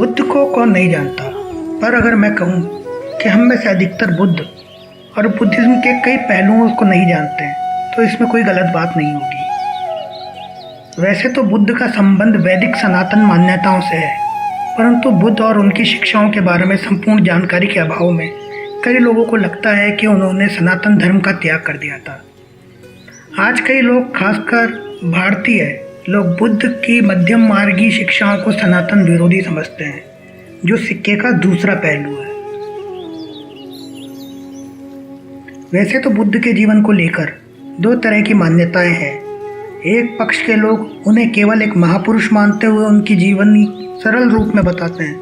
बुद्ध को कौन नहीं जानता, पर अगर मैं कहूँ कि हम में से अधिकतर बुद्ध और बुद्धिज्म के कई पहलुओं को नहीं जानते हैं तो इसमें कोई गलत बात नहीं होगी। वैसे तो बुद्ध का संबंध वैदिक सनातन मान्यताओं से है, परंतु बुद्ध और उनकी शिक्षाओं के बारे में संपूर्ण जानकारी के अभाव में कई लोगों को लगता है कि उन्होंने सनातन धर्म का त्याग कर दिया था। आज कई लोग, खासकर भारतीय लोग, बुद्ध की मध्यम मार्गी शिक्षाओं को सनातन विरोधी समझते हैं, जो सिक्के का दूसरा पहलू है। वैसे तो बुद्ध के जीवन को लेकर दो तरह की मान्यताएं हैं। एक पक्ष के लोग उन्हें केवल एक महापुरुष मानते हुए उनकी जीवनी सरल रूप में बताते हैं।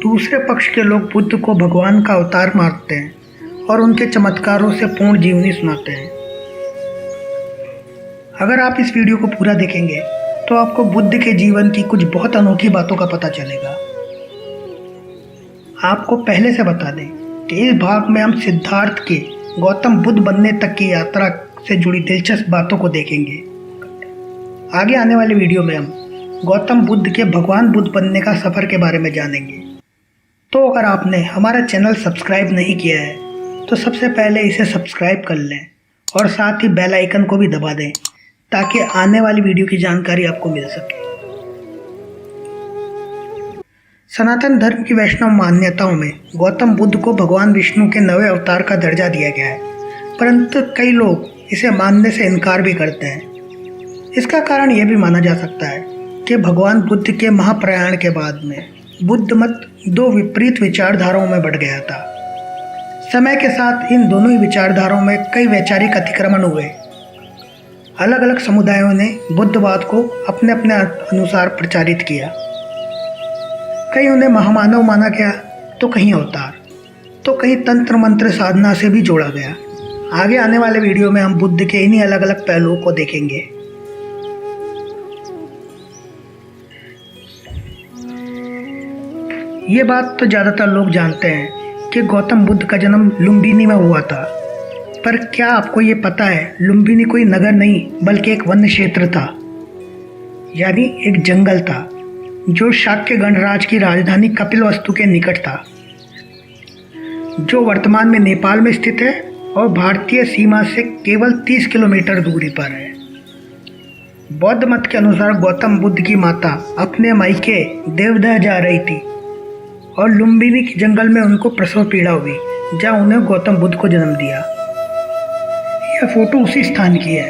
दूसरे पक्ष के लोग बुद्ध को भगवान का अवतार मानते हैं और उनके चमत्कारों से पूर्ण जीवनी सुनाते हैं। अगर आप इस वीडियो को पूरा देखेंगे तो आपको बुद्ध के जीवन की कुछ बहुत अनोखी बातों का पता चलेगा। आपको पहले से बता दें कि इस भाग में हम सिद्धार्थ के गौतम बुद्ध बनने तक की यात्रा से जुड़ी दिलचस्प बातों को देखेंगे। आगे आने वाले वीडियो में हम गौतम बुद्ध के भगवान बुद्ध बनने का सफ़र के बारे में जानेंगे। तो अगर आपने हमारा चैनल सब्सक्राइब नहीं किया है तो सबसे पहले इसे सब्सक्राइब कर लें और साथ ही बेल आइकन को भी दबा दें ताकि आने वाली वीडियो की जानकारी आपको मिल सके। सनातन धर्म की वैष्णव मान्यताओं में गौतम बुद्ध को भगवान विष्णु के नवे अवतार का दर्जा दिया गया है, परंतु कई लोग इसे मानने से इनकार भी करते हैं। इसका कारण यह भी माना जा सकता है कि भगवान बुद्ध के महाप्रयाण के बाद में बुद्ध मत दो विपरीत विचारधाराओं में बढ़ गया था। समय के साथ इन दोनों ही विचारधाराओं में कई वैचारिक अतिक्रमण हुए। अलग अलग समुदायों ने बुद्धवाद को अपने अपने अनुसार प्रचारित किया। कहीं उन्हें महामानव माना गया तो कहीं अवतार, तो कहीं तंत्र मंत्र साधना से भी जोड़ा गया। आगे आने वाले वीडियो में हम बुद्ध के इन्हीं अलग अलग पहलुओं को देखेंगे। ये बात तो ज़्यादातर लोग जानते हैं कि गौतम बुद्ध का जन्म लुम्बिनी में हुआ था, पर क्या आपको ये पता है लुम्बिनी कोई नगर नहीं बल्कि एक वन्य क्षेत्र था, यानी एक जंगल था जो शाक्य गणराज्य की राजधानी कपिलवस्तु के निकट था, जो वर्तमान में नेपाल में स्थित है और भारतीय सीमा से केवल 30 किलोमीटर दूरी पर है। बौद्ध मत के अनुसार गौतम बुद्ध की माता अपने मायके देवदह जा रही थी और लुम्बिनी के जंगल में उनको प्रसव पीड़ा हुई, जहाँ उन्हें गौतम बुद्ध को जन्म दिया। यह फोटो उसी स्थान की है।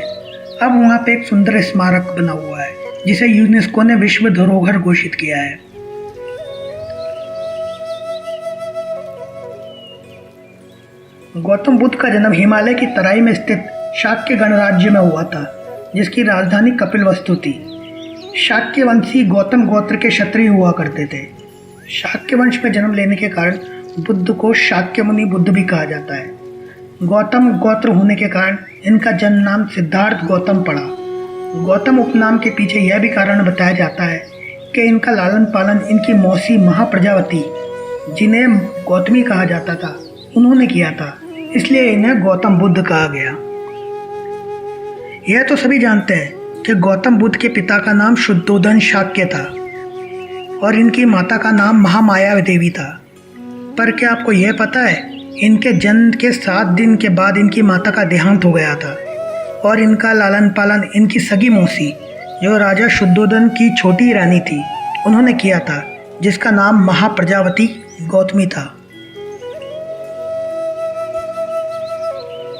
अब वहाँ पे एक सुंदर स्मारक बना हुआ है जिसे यूनेस्को ने विश्व धरोहर घोषित किया है। गौतम बुद्ध का जन्म हिमालय की तराई में स्थित शाक्य गणराज्य में हुआ था, जिसकी राजधानी कपिलवस्तु थी। शाक्य वंशी गौतम गोत्र के क्षत्रिय हुआ करते थे। शाक्य वंश में जन्म लेने के कारण बुद्ध को शाक्य मुनि बुद्ध भी कहा जाता है। गौतम गोत्र होने के कारण इनका जन्म नाम सिद्धार्थ गौतम पड़ा। गौतम उपनाम के पीछे यह भी कारण बताया जाता है कि इनका लालन पालन इनकी मौसी महाप्रजावती, जिन्हें गौतमी कहा जाता था, उन्होंने किया था, इसलिए इन्हें गौतम बुद्ध कहा गया। यह तो सभी जानते हैं कि गौतम बुद्ध के पिता का नाम शुद्धोधन शाक्य था और इनकी माता का नाम महामाया देवी था। पर क्या आपको यह पता है इनके जन्म के 7 दिन के बाद इनकी माता का देहांत हो गया था और इनका लालन पालन इनकी सगी मौसी, जो राजा शुद्धोधन की छोटी रानी थी, उन्होंने किया था, जिसका नाम महाप्रजावती गौतमी था।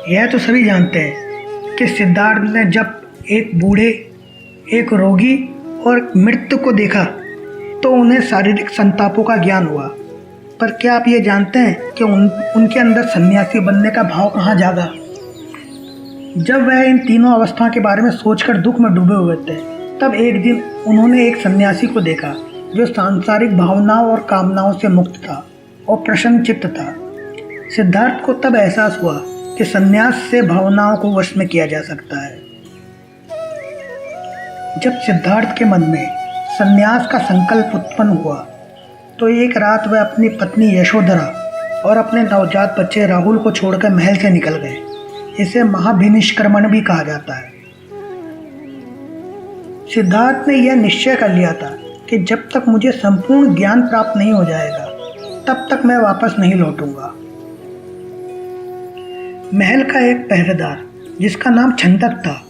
यह तो सभी जानते हैं कि सिद्धार्थ ने जब एक बूढ़े, एक रोगी और मृत्यु को देखा तो उन्हें शारीरिक संतापों का ज्ञान हुआ। पर क्या आप ये जानते हैं कि उनके अंदर सन्यासी बनने का भाव कहाँ जागा? जब वह इन तीनों अवस्थाओं के बारे में सोचकर दुख में डूबे हुए थे, तब एक दिन उन्होंने एक सन्यासी को देखा जो सांसारिक भावनाओं और कामनाओं से मुक्त था और प्रसन्न चित्त था। सिद्धार्थ को तब एहसास हुआ कि सन्यास से भावनाओं को वश में किया जा सकता है। जब सिद्धार्थ के मन में सन्यास का संकल्प उत्पन्न हुआ तो एक रात वह अपनी पत्नी यशोधरा और अपने नवजात बच्चे राहुल को छोड़कर महल से निकल गए। इसे महाभिनिष्क्रमण भी कहा जाता है। सिद्धार्थ ने यह निश्चय कर लिया था कि जब तक मुझे संपूर्ण ज्ञान प्राप्त नहीं हो जाएगा तब तक मैं वापस नहीं लौटूंगा। महल का एक पहरेदार जिसका नाम छंदक था,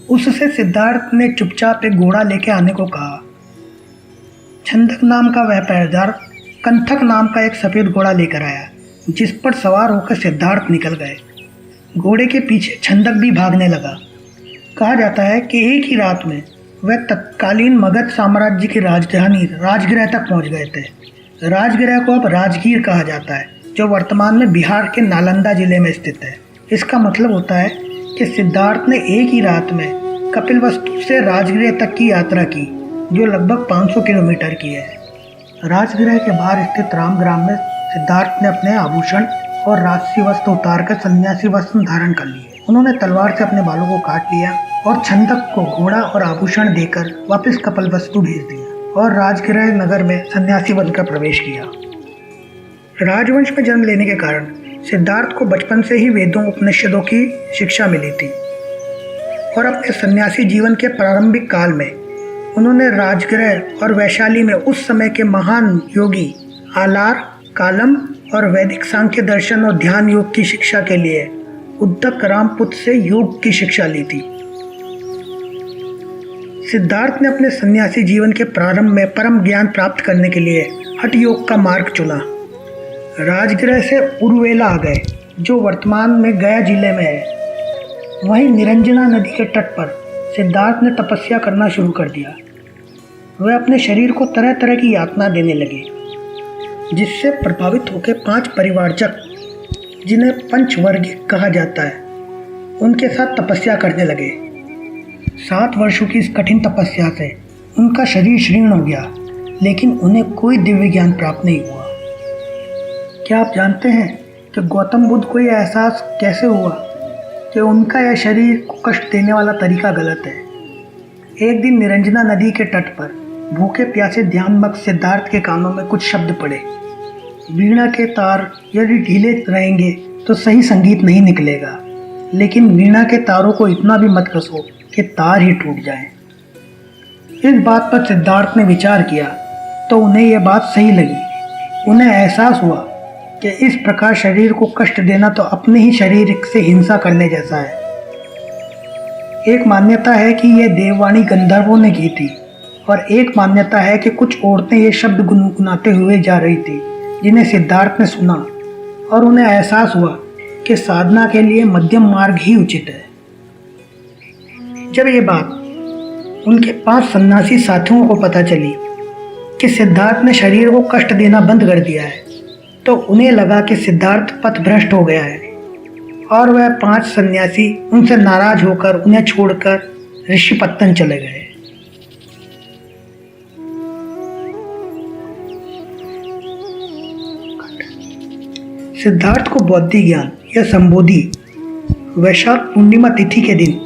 उससे सिद्धार्थ ने चुपचाप एक घोड़ा लेके आने को कहा। छंदक नाम का वह पहरेदार कंथक नाम का एक सफ़ेद घोड़ा लेकर आया, जिस पर सवार होकर सिद्धार्थ निकल गए। घोड़े के पीछे छंदक भी भागने लगा। कहा जाता है कि एक ही रात में वह तत्कालीन मगध साम्राज्य की राजधानी राजगृह तक पहुंच गए थे। राजगृह को अब राजगीर कहा जाता है, जो वर्तमान में बिहार के नालंदा जिले में स्थित है। इसका मतलब होता है कि सिद्धार्थ ने एक ही रात में कपिलवस्तु से राजगृह तक की यात्रा की, जो लगभग 500 किलोमीटर की है। राजगृह के बाहर स्थित रामग्राम में सिद्धार्थ ने अपने आभूषण और राजसी वस्त्र उतारकर सन्यासी वस्त्र धारण कर लिए। उन्होंने तलवार से अपने बालों को काट लिया और छंदक को घोड़ा और आभूषण देकर वापस कपिलवस्तु भेज दिया और राजगृह नगर में सन्यासी बनकर प्रवेश किया। राजवंश में जन्म लेने के कारण सिद्धार्थ को बचपन से ही वेदों उपनिषदों की शिक्षा मिली थी और अपने सन्यासी जीवन के प्रारंभिक काल में उन्होंने राजगृह और वैशाली में उस समय के महान योगी आलार, कालम और वैदिक सांख्य दर्शन और ध्यान योग की शिक्षा के लिए उद्दक रामपुत्र से योग की शिक्षा ली थी। सिद्धार्थ ने अपने सन्यासी जीवन के प्रारंभ में परम ज्ञान प्राप्त करने के लिए हठ योग का मार्ग चुना। राजगृह से उरुवेला आ गए, जो वर्तमान में गया जिले में है। वहीं निरंजना नदी के तट पर सिद्धार्थ ने तपस्या करना शुरू कर दिया। वह अपने शरीर को तरह तरह की यातना देने लगे, जिससे प्रभावित होकर 5 परिवारजक, जिन्हें पंचवर्गीय कहा जाता है, उनके साथ तपस्या करने लगे। 7 वर्षों की इस कठिन तपस्या से उनका शरीर क्षीण हो गया, लेकिन उन्हें कोई दिव्य ज्ञान प्राप्त नहीं हुआ। क्या आप जानते हैं कि गौतम बुद्ध को यह एहसास कैसे हुआ कि उनका यह शरीर को कष्ट देने वाला तरीका गलत है? एक दिन निरंजना नदी के तट पर भूखे प्यासे ध्यानमग्न सिद्धार्थ के कानों में कुछ शब्द पड़े। वीणा के तार यदि ढीले रहेंगे तो सही संगीत नहीं निकलेगा, लेकिन वीणा के तारों को इतना भी मत कसो कि तार ही टूट जाए। इस बात पर सिद्धार्थ ने विचार किया तो उन्हें यह बात सही लगी। उन्हें एहसास हुआ कि इस प्रकार शरीर को कष्ट देना तो अपने ही शरीर से हिंसा करने जैसा है। एक मान्यता है कि यह देववाणी गंधर्वों ने की थी और एक मान्यता है कि कुछ औरतें ये शब्द गुनगुनाते हुए जा रही थी, जिन्हें सिद्धार्थ ने सुना और उन्हें एहसास हुआ कि साधना के लिए मध्यम मार्ग ही उचित है। जब ये बात उनके 5 सन्यासी साथियों को पता चली कि सिद्धार्थ ने शरीर को कष्ट देना बंद कर दिया है, तो उन्हें लगा कि सिद्धार्थ पथभ्रष्ट हो गया है और वह 5 सन्यासी उनसे नाराज होकर उन्हें छोड़कर ऋषिपत्तन चले गए। सिद्धार्थ को बौद्धि ज्ञान या संबोधि वैशाख पूर्णिमा तिथि के दिन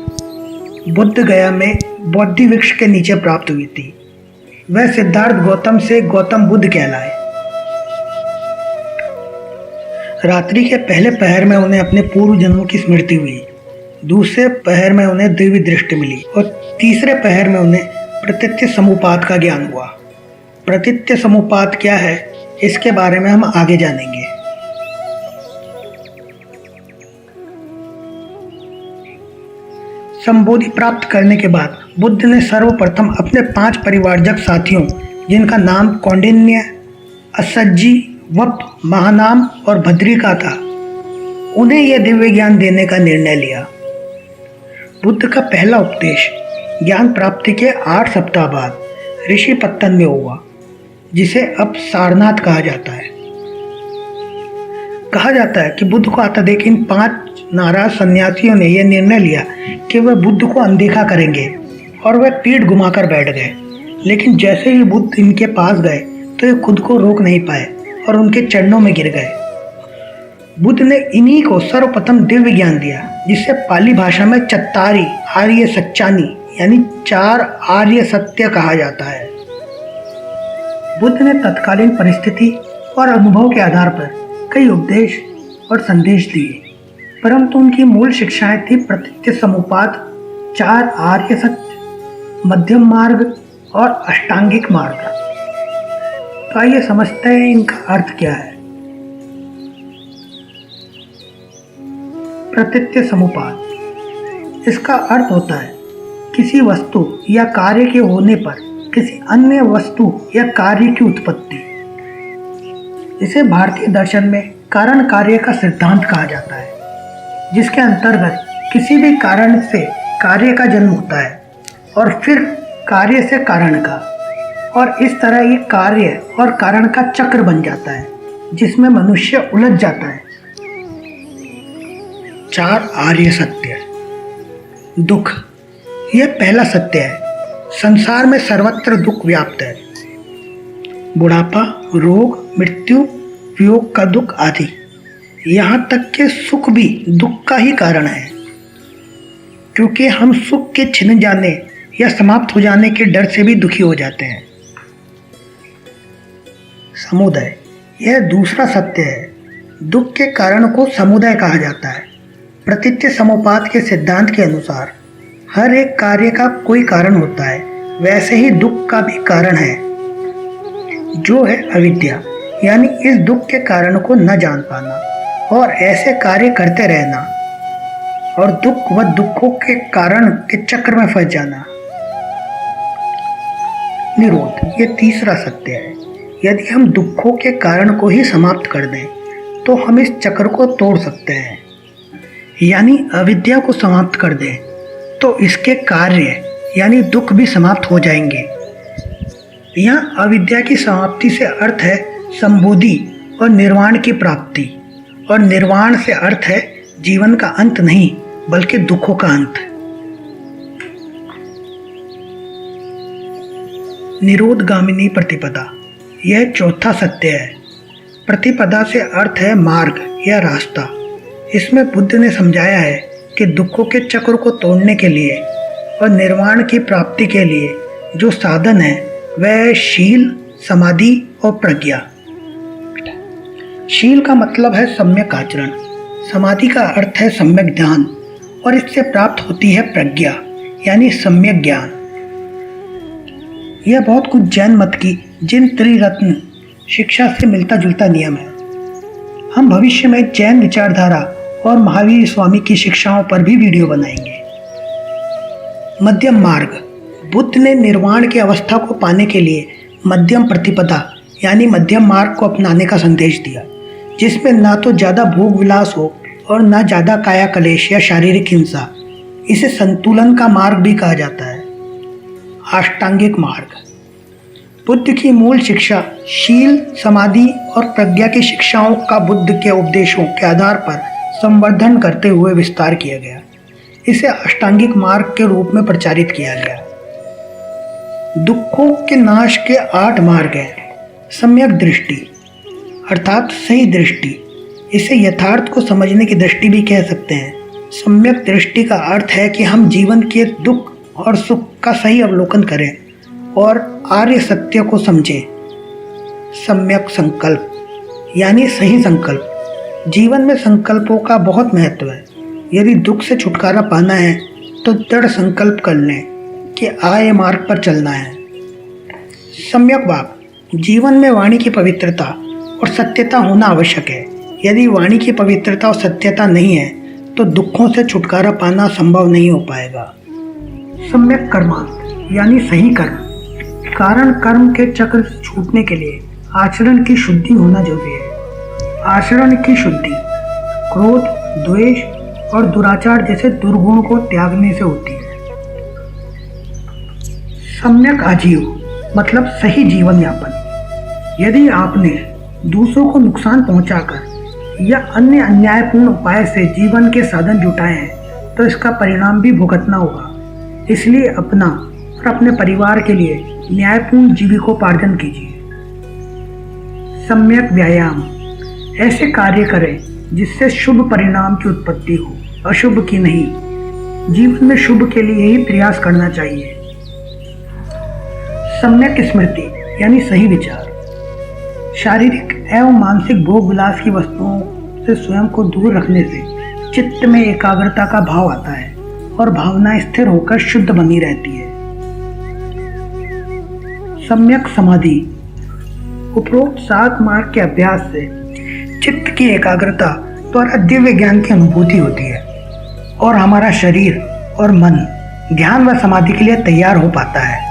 बुद्ध गया में बौद्धि वृक्ष के नीचे प्राप्त हुई थी। वह सिद्धार्थ गौतम से गौतम बुद्ध कहलाए। रात्रि के पहले पहर में उन्हें अपने पूर्व जन्मों की स्मृति हुई, दूसरे पहर में उन्हें दिव्य दृष्टि मिली और तीसरे पहर में उन्हें प्रतीत्य समुपाद का ज्ञान हुआ। प्रतीत्य समुपाद क्या है, इसके बारे में हम आगे जानेंगे। संबोधि प्राप्त करने के बाद बुद्ध ने सर्वप्रथम अपने 5 परिवारजक साथियों, जिनका नाम कौंडिन्य, असज्जी, वप, महानाम और भद्रिका था, उन्हें यह दिव्य ज्ञान देने का निर्णय लिया। बुद्ध का पहला उपदेश ज्ञान प्राप्ति के 8 सप्ताह बाद ऋषिपत्तन में हुआ, जिसे अब सारनाथ कहा जाता है। कहा जाता है कि बुद्ध को आता देख इन 5 नाराज सन्यासियों ने यह निर्णय लिया कि वह बुद्ध को अनदेखा करेंगे और वह पीठ घुमाकर बैठ गए। लेकिन जैसे ही बुद्ध इनके पास गए तो ये खुद को रोक नहीं पाए और उनके चरणों में गिर गए। बुद्ध ने इन्हीं को सर्वप्रथम दिव्य ज्ञान दिया, जिसे पाली भाषा में चत्तारी आर्य सच्चानी यानी 4 आर्य सत्य कहा जाता है। बुद्ध ने तत्कालीन परिस्थिति और अनुभव के आधार पर कई उपदेश और संदेश दिए, परंतु उनकी मूल शिक्षाएं थी प्रतीत्य समुपाद, 4 आर्य सत्य, मध्यम मार्ग और अष्टांगिक मार्ग। तो आइए समझते हैं इनका अर्थ क्या है। प्रतीत्य समुपाद, इसका अर्थ होता है किसी वस्तु या कार्य के होने पर किसी अन्य वस्तु या कार्य की उत्पत्ति। इसे भारतीय दर्शन में कारण कार्य का सिद्धांत कहा जाता है, जिसके अंतर्गत किसी भी कारण से कार्य का जन्म होता है और फिर कार्य से कारण का, और इस तरह ये कार्य और कारण का चक्र बन जाता है जिसमें मनुष्य उलझ जाता है। 4 आर्य सत्य। दुख, यह पहला सत्य है। संसार में सर्वत्र दुख व्याप्त है। बुढ़ापा, रोग, मृत्यु, वियोग का दुख आदि, यहाँ तक कि सुख भी दुख का ही कारण है, क्योंकि हम सुख के छिन जाने या समाप्त हो जाने के डर से भी दुखी हो जाते हैं। समुदाय, यह दूसरा सत्य है। दुख के कारण को समुदाय कहा जाता है। प्रतीत्य समुपाद के सिद्धांत के अनुसार हर एक कार्य का कोई कारण होता है, वैसे ही दुख का भी कारण है, जो है अविद्या, यानी इस दुख के कारण को न जान पाना और ऐसे कार्य करते रहना और दुख व दुखों के कारण के चक्र में फंस जाना। निरोध, ये तीसरा सत्य है। यदि हम दुखों के कारण को ही समाप्त कर दें तो हम इस चक्र को तोड़ सकते हैं, यानी अविद्या को समाप्त कर दें तो इसके कार्य यानी दुख भी समाप्त हो जाएंगे। यहाँ अविद्या की समाप्ति से अर्थ है संबोधि और निर्वाण की प्राप्ति, और निर्वाण से अर्थ है जीवन का अंत नहीं बल्कि दुखों का अंत। निरोधगामिनी प्रतिपदा, यह चौथा सत्य है। प्रतिपदा से अर्थ है मार्ग या रास्ता। इसमें बुद्ध ने समझाया है कि दुखों के चक्र को तोड़ने के लिए और निर्वाण की प्राप्ति के लिए जो साधन है वह है शील, समाधि और प्रज्ञा। शील का मतलब है सम्यक आचरण, समाधि का अर्थ है सम्यक ध्यान, और इससे प्राप्त होती है प्रज्ञा यानी सम्यक ज्ञान। यह बहुत कुछ जैन मत की जिन त्रिरत्न शिक्षा से मिलता जुलता नियम है। हम भविष्य में जैन विचारधारा और महावीर स्वामी की शिक्षाओं पर भी वीडियो बनाएंगे। मध्यम मार्ग, बुद्ध ने निर्वाण की अवस्था को पाने के लिए मध्यम प्रतिपदा यानी मध्यम मार्ग को अपनाने का संदेश दिया, जिसमें ना तो ज़्यादा भोग विलास हो और ना ज़्यादा काया कलेश या शारीरिक हिंसा। इसे संतुलन का मार्ग भी कहा जाता है। अष्टांगिक मार्ग, बुद्ध की मूल शिक्षा शील, समाधि और प्रज्ञा की शिक्षाओं का बुद्ध के उपदेशों के आधार पर संवर्धन करते हुए विस्तार किया गया। इसे अष्टांगिक मार्ग के रूप में प्रचारित किया गया। दुखों के नाश के 8 मार्ग हैं। सम्यक दृष्टि अर्थात सही दृष्टि, इसे यथार्थ को समझने की दृष्टि भी कह सकते हैं। सम्यक दृष्टि का अर्थ है कि हम जीवन के दुख और सुख का सही अवलोकन करें और आर्य सत्य को समझें। सम्यक संकल्प यानी सही संकल्प, जीवन में संकल्पों का बहुत महत्व है। यदि दुख से छुटकारा पाना है तो दृढ़ संकल्प कर लें कि आर्य मार्ग पर चलना है। सम्यक वाक, जीवन में वाणी की पवित्रता और सत्यता होना आवश्यक है। यदि वाणी की पवित्रता और सत्यता नहीं है तो दुखों से छुटकारा पाना संभव नहीं हो पाएगा। सम्यक कर्मांत यानी सही कर्म, कारण कर्म के चक्र से छूटने के लिए आचरण की शुद्धि होना जरूरी है। आचरण की शुद्धि क्रोध, द्वेष और दुराचार जैसे दुर्गुण को त्यागने से होती है। सम्यक आजीव मतलब सही जीवन यापन। यदि आपने दूसरों को नुकसान पहुंचाकर या अन्य अन्यायपूर्ण उपाय से जीवन के साधन जुटाए हैं तो इसका परिणाम भी भुगतना होगा। इसलिए अपना और अपने परिवार के लिए न्यायपूर्ण जीविकोपार्जन कीजिए। सम्यक व्यायाम, ऐसे कार्य करें जिससे शुभ परिणाम की उत्पत्ति हो, अशुभ की नहीं। जीवन में शुभ के लिए ही प्रयास करना चाहिए। सम्यक स्मृति यानी सही विचार, शारीरिक एवं मानसिक भोग विलास की वस्तुओं से स्वयं को दूर रखने से चित्त में एकाग्रता का भाव आता है और भावना स्थिर होकर शुद्ध बनी रहती है। सम्यक समाधि। उपरोक्त 7 मार्ग के अभ्यास से चित्त की एकाग्रता द्वारा दिव्य ज्ञान की अनुभूति होती है और हमारा शरीर और मन ध्यान व समाधि के लिए तैयार हो पाता है।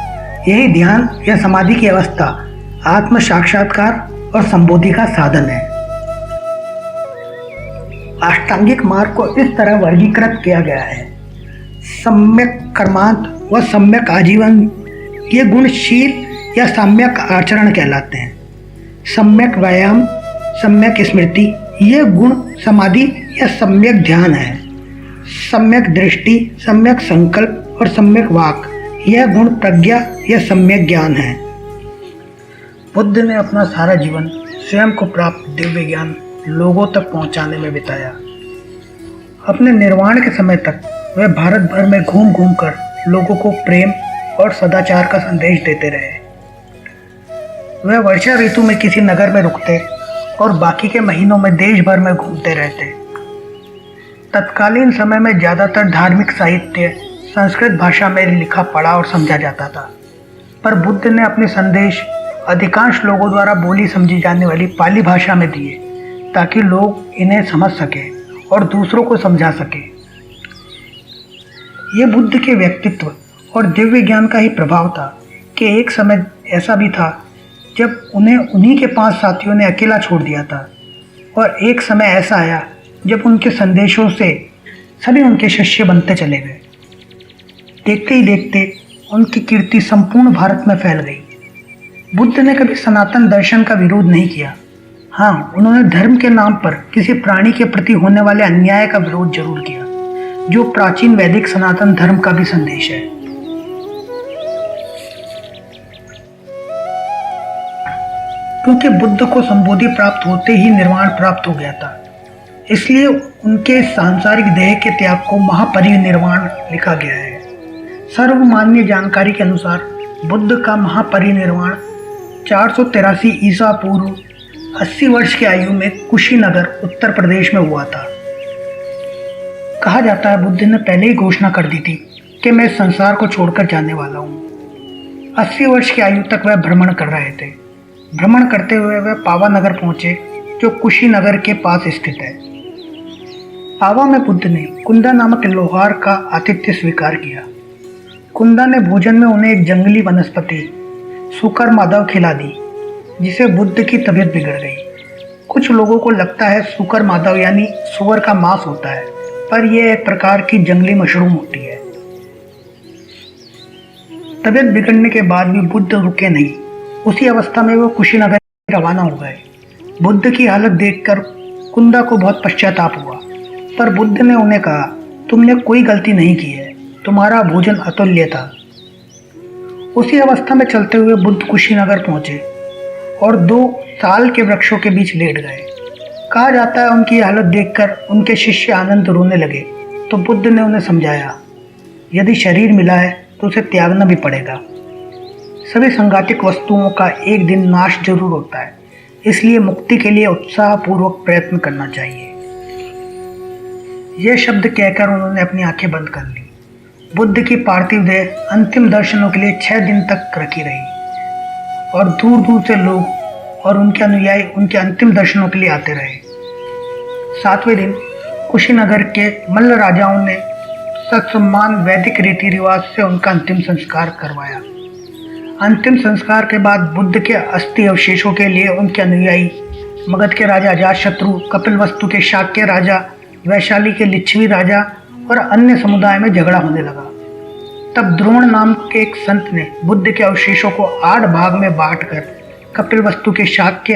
यही ध्यान या समाधि की अवस्था आत्म साक्षात्कार और संबोधि का साधन है। अष्टांगिक मार्ग को इस तरह वर्गीकृत किया गया है: सम्यक कर्मांत व सम्यक आजीवन, ये गुणशील या सम्यक आचरण कहलाते हैं। सम्यक व्यायाम, सम्यक स्मृति, ये गुण समाधि या सम्यक ध्यान है। सम्यक दृष्टि, सम्यक संकल्प और सम्यक वाक, यह गुण प्रज्ञा या सम्यक ज्ञान है। बुद्ध ने अपना सारा जीवन स्वयं को प्राप्त दिव्य ज्ञान लोगों तक पहुंचाने में बिताया। अपने निर्वाण के समय तक वे भारत भर में घूम घूम कर लोगों को प्रेम और सदाचार का संदेश देते रहे। वे वर्षा ऋतु में किसी नगर में रुकते और बाकी के महीनों में देश भर में घूमते रहते। तत्कालीन समय में ज़्यादातर धार्मिक साहित्य संस्कृत भाषा में लिखा पढ़ा और समझा जाता था, पर बुद्ध ने अपने संदेश अधिकांश लोगों द्वारा बोली समझी जाने वाली पाली भाषा में दिए, ताकि लोग इन्हें समझ सके और दूसरों को समझा सके। ये बुद्ध के व्यक्तित्व और दिव्य ज्ञान का ही प्रभाव था कि एक समय ऐसा भी था जब उन्हें उन्हीं के 5 साथियों ने अकेला छोड़ दिया था, और एक समय ऐसा आया जब उनके संदेशों से सभी उनके शिष्य बनते चले गए। देखते ही देखते उनकी कीर्ति संपूर्ण भारत में फैल गई। बुद्ध ने कभी सनातन दर्शन का विरोध नहीं किया। हाँ, उन्होंने धर्म के नाम पर किसी प्राणी के प्रति होने वाले अन्याय का विरोध जरूर किया, जो प्राचीन वैदिक सनातन धर्म का भी संदेश है। क्योंकि बुद्ध को संबोधि प्राप्त होते ही निर्वाण प्राप्त हो गया था, इसलिए उनके सांसारिक देह के त्याग को महापरिनिर्वाण लिखा गया है। सर्वमान्य जानकारी के अनुसार बुद्ध का महापरिनिर्वाण 483 ईसा पूर्व 80 वर्ष की आयु में कुशीनगर उत्तर प्रदेश में हुआ था। कहा जाता है बुद्ध ने पहले ही घोषणा कर दी थी कि मैं संसार को छोड़कर जाने वाला हूँ। 80 वर्ष की आयु तक वह भ्रमण कर रहे थे। भ्रमण करते हुए वह पावा नगर पहुंचे, जो कुशीनगर के पास स्थित है। पावा में बुद्ध ने कुंदा नामक लोहार का आतिथ्य स्वीकार किया। कुंदा ने भोजन में उन्हें एक जंगली वनस्पति सुकर माधव खिला दी, जिसे बुद्ध की तबीयत बिगड़ गई। कुछ लोगों को लगता है सुकर माधव यानी सुअर का मांस होता है, पर यह एक प्रकार की जंगली मशरूम होती है। तबीयत बिगड़ने के बाद भी बुद्ध रुके नहीं। उसी अवस्था में वो कुशीनगर रवाना हो गए। बुद्ध की हालत देखकर कुंदा को बहुत पश्चाताप हुआ, पर बुद्ध ने उन्हें कहा, तुमने कोई गलती नहीं की है, तुम्हारा भोजन अतुल्य था। उसी अवस्था में चलते हुए बुद्ध कुशीनगर पहुंचे और 2 साल के वृक्षों के बीच लेट गए। कहा जाता है उनकी हालत देखकर उनके शिष्य आनंद रोने लगे, तो बुद्ध ने उन्हें समझाया, यदि शरीर मिला है तो उसे त्यागना भी पड़ेगा। सभी संघातिक वस्तुओं का एक दिन नाश जरूर होता है, इसलिए मुक्ति के लिए उत्साहपूर्वक प्रयत्न करना चाहिए। यह शब्द कहकर उन्होंने अपनी आंखें बंद कर ली। बुद्ध की पार्थिव देह अंतिम दर्शनों के लिए 6 दिन तक रखी रही और दूर दूर से लोग और उनके अनुयायी उनके अंतिम दर्शनों के लिए आते रहे। 7वें दिन कुशीनगर के मल्ल राजाओं ने सत्सम्मान वैदिक रीति रिवाज से उनका अंतिम संस्कार करवाया। अंतिम संस्कार के बाद बुद्ध के अस्थि अवशेषों के लिए उनके अनुयायी मगध के राजा अजातशत्रु, कपिलवस्तु के शाक्य राजा, वैशाली के लिच्छवी राजा और अन्य समुदाय में झगड़ा होने लगा। तब द्रोण नाम के एक संत ने बुद्ध के अवशेषों को 8 भाग में बांटकर कपिलवस्तु के शाक्य,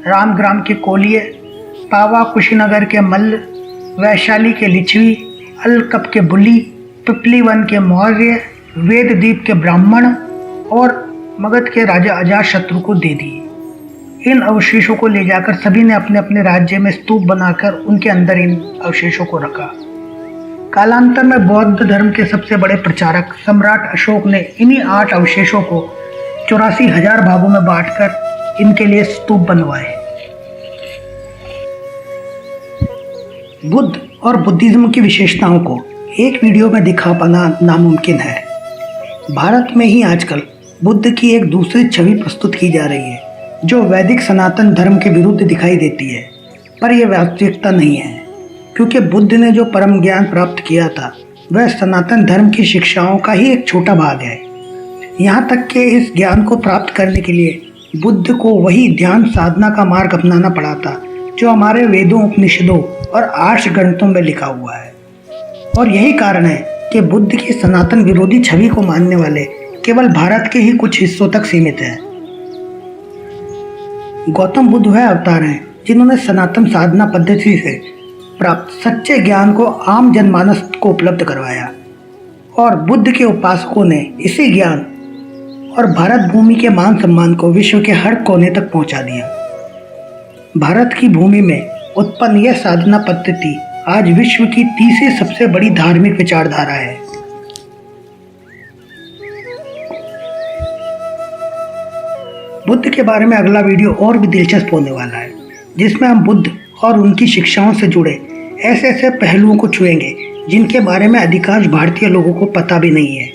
रामग्राम के कोलिय, पावा कुशीनगर के मल्ल, वैशाली के लिच्छवी, अलकप के बुली, पिपलीवन के मौर्य, वेददीप के ब्राह्मण और मगध के राजा अजातशत्रु को दे दिए। इन अवशेषों को ले जाकर सभी ने अपने अपने राज्य में स्तूप बनाकर उनके अंदर इन अवशेषों को रखा। कालांतर में बौद्ध धर्म के सबसे बड़े प्रचारक सम्राट अशोक ने इन्हीं 8 अवशेषों को 84,000 भागों में बांटकर इनके लिए स्तूप बनवाए। बुद्ध और बुद्धिज्म की विशेषताओं को एक वीडियो में दिखा पाना नामुमकिन है। भारत में ही आजकल बुद्ध की एक दूसरी छवि प्रस्तुत की जा रही है जो वैदिक सनातन धर्म के विरुद्ध दिखाई देती है, पर यह वास्तविकता नहीं है, क्योंकि बुद्ध ने जो परम ज्ञान प्राप्त किया था वह सनातन धर्म की शिक्षाओं का ही एक छोटा भाग है। यहाँ तक कि इस ज्ञान को प्राप्त करने के लिए बुद्ध को वही ध्यान साधना का मार्ग अपनाना पड़ा था जो हमारे वेदों, उपनिषदों और आर्ष ग्रंथों में लिखा हुआ है। और यही कारण है कि बुद्ध की सनातन विरोधी छवि को मानने वाले केवल भारत के ही कुछ हिस्सों तक सीमित हैं। गौतम बुद्ध वह अवतार हैं जिन्होंने सनातन साधना पद्धति से प्राप्त सच्चे ज्ञान को आम जनमानस को उपलब्ध करवाया, और बुद्ध के उपासकों ने इसी ज्ञान और भारत भूमि के मान सम्मान को विश्व के हर कोने तक पहुंचा दिया। भारत की भूमि में उत्पन्न यह साधना पद्धति आज विश्व की तीसरी सबसे बड़ी धार्मिक विचारधारा है। बुद्ध के बारे में अगला वीडियो और भी दिलचस्प होने वाला है, जिसमें हम बुद्ध और उनकी शिक्षाओं से जुड़े ऐसे ऐसे पहलुओं को छुएंगे जिनके बारे में अधिकांश भारतीय लोगों को पता भी नहीं है।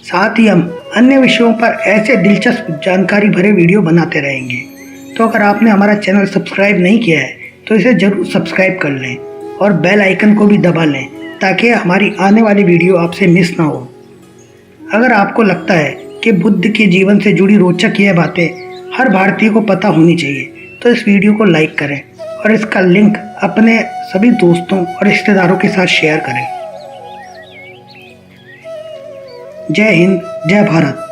साथ ही हम अन्य विषयों पर ऐसे दिलचस्प जानकारी भरे वीडियो बनाते रहेंगे। तो अगर आपने हमारा चैनल सब्सक्राइब नहीं किया है तो इसे जरूर सब्सक्राइब कर लें और बेल आइकन को भी दबा लें ताकि हमारी आने वाली वीडियो आपसे मिस ना हो। अगर आपको लगता है कि बुद्ध के जीवन से जुड़ी रोचक यह बातें हर भारतीय को पता होनी चाहिए तो इस वीडियो को लाइक करें और इसका लिंक अपने सभी दोस्तों और रिश्तेदारों के साथ शेयर करें। जय हिंद, जय भारत।